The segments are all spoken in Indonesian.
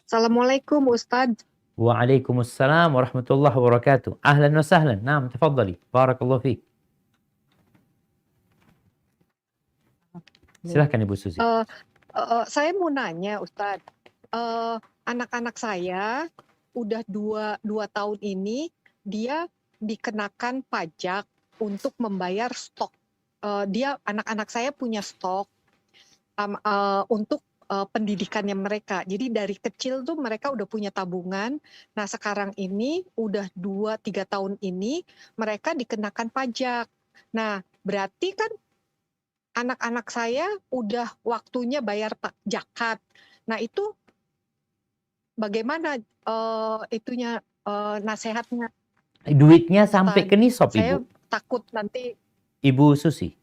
Assalamualaikum Ustadz. Waalaikumsalam warahmatullahi wabarakatuh. Ahlan wa sahlan. Naam, tafadhali. Barakallahu fiik. Silahkan Ibu Susi. Saya mau nanya Ustadz, anak-anak saya udah dua tahun ini dia dikenakan pajak untuk membayar stok. Anak-anak saya punya stok untuk pendidikannya mereka. Jadi dari kecil tuh mereka udah punya tabungan. Nah sekarang ini udah 2-3 tahun ini mereka dikenakan pajak. Nah berarti kan anak-anak saya udah waktunya bayar zakat. Nah itu bagaimana nasihatnya? Duitnya sampai Ustadz, ke nisab, saya Ibu. takut nanti. Ibu Susi.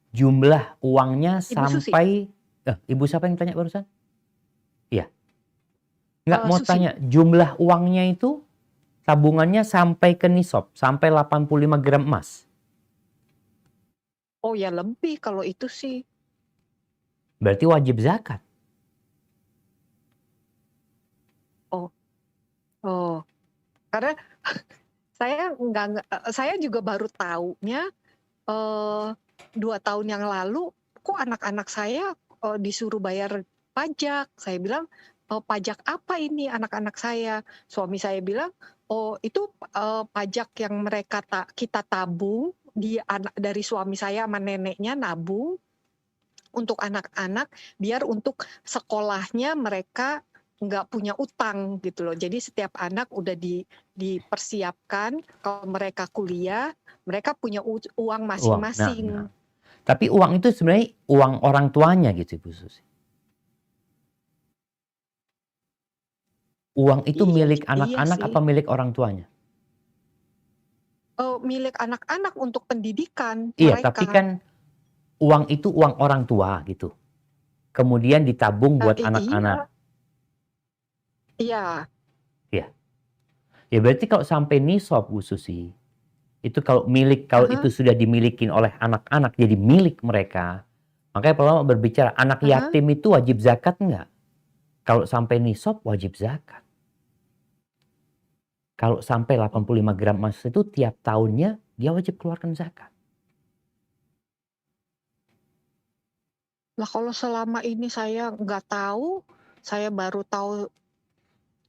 Jumlah uangnya Ibu Susi. sampai... Ibu siapa yang tanya barusan? Iya. Nggak mau Susi. tanya, jumlah uangnya itu tabungannya sampai ke nisab, sampai 85 gram emas. Oh ya lebih kalau itu sih. Berarti wajib zakat. Oh, karena saya juga baru taunya 2 tahun yang lalu kok anak-anak saya disuruh bayar pajak. Saya bilang, pajak apa ini anak-anak saya? Suami saya bilang, oh itu pajak yang kita tabung dari suami saya sama neneknya nabung untuk anak-anak biar untuk sekolahnya mereka nggak punya utang gitu loh. Jadi setiap anak udah dipersiapkan kalau mereka kuliah, mereka punya uang masing-masing. Nah. Tapi uang itu sebenarnya uang orang tuanya gitu, Ibu Susi. Uang itu milik anak-anak apa milik orang tuanya? Milik anak-anak untuk pendidikan Iya, mereka. tapi kan uang itu uang orang tua gitu. Kemudian ditabung buat anak-anak. Iya. Iya. Ya berarti kalau sampai nisab, Bu Susi, itu kalau itu sudah dimiliki oleh anak-anak jadi milik mereka. Makanya ulama berbicara anak yatim itu wajib zakat enggak? Kalau sampai nisab wajib zakat. Kalau sampai 85 gram emas itu tiap tahunnya dia wajib keluarkan zakat. Lah kalau selama ini saya nggak tahu, saya baru tahu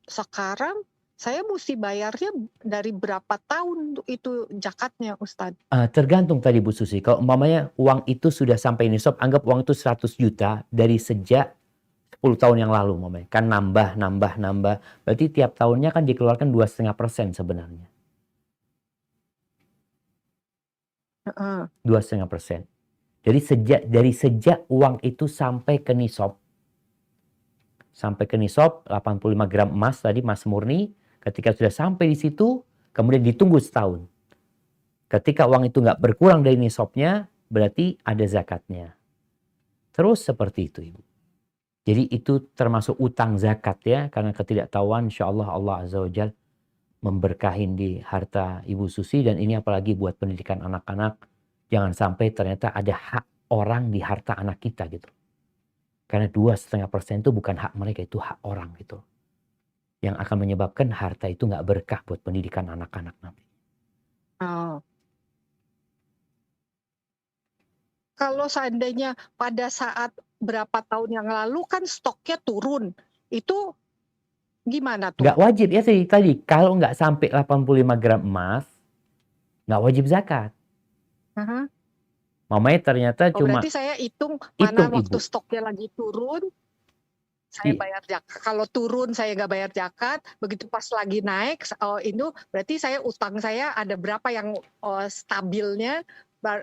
sekarang, saya mesti bayarnya dari berapa tahun itu zakatnya, Ustadz? Tergantung tadi Bu Susi. Kalau umpamanya uang itu sudah sampai nisab, anggap uang itu 100 juta dari sejak 10 tahun yang lalu, umpamanya. Kan nambah. Berarti tiap tahunnya kan dikeluarkan 2,5% sebenarnya. 2,5%. Jadi dari sejak uang itu sampai ke nisab 85 gram emas tadi, emas murni, ketika sudah sampai di situ, kemudian ditunggu setahun. Ketika uang itu nggak berkurang dari nisabnya, berarti ada zakatnya. Terus seperti itu, Ibu. Jadi itu termasuk utang zakat ya, karena ketidaktahuan insyaallah Allah Azza wa Jalla memberkahin di harta Ibu Susi, dan ini apalagi buat pendidikan anak-anak. Jangan sampai ternyata ada hak orang di harta anak kita gitu. Karena 2,5% itu bukan hak mereka, itu hak orang gitu. Yang akan menyebabkan harta itu nggak berkah buat pendidikan anak-anak nanti. Kalau seandainya pada saat berapa tahun yang lalu kan stoknya turun, itu gimana tuh? Nggak wajib ya sih tadi, kalau nggak sampai 85 gram emas, nggak wajib zakat. Mamanya ternyata cuma... Berarti saya hitung mana waktu Ibu. stoknya lagi turun, saya bayar zakat. Kalau turun saya nggak bayar zakat, begitu pas lagi naik, itu berarti utang saya ada berapa yang stabilnya,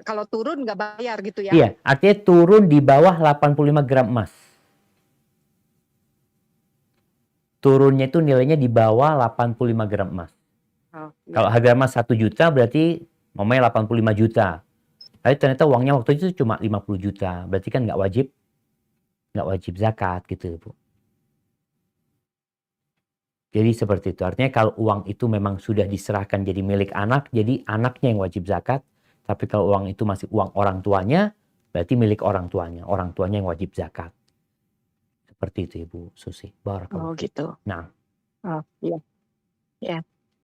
kalau turun nggak bayar gitu ya? Iya, artinya turun di bawah 85 gram emas. Turunnya itu nilainya di bawah 85 gram emas. Kalau harga emas 1 juta berarti mamanya 85 juta. Tapi ternyata uangnya waktu itu cuma 50 juta. Berarti kan nggak wajib zakat gitu, Bu. Jadi seperti itu. Artinya kalau uang itu memang sudah diserahkan jadi milik anak, jadi anaknya yang wajib zakat. Tapi kalau uang itu masih uang orang tuanya, berarti milik orang tuanya. Orang tuanya yang wajib zakat. Seperti itu Ibu Susi. Barakallahu Oh fiik. gitu. Nah. Oh, iya. Ya.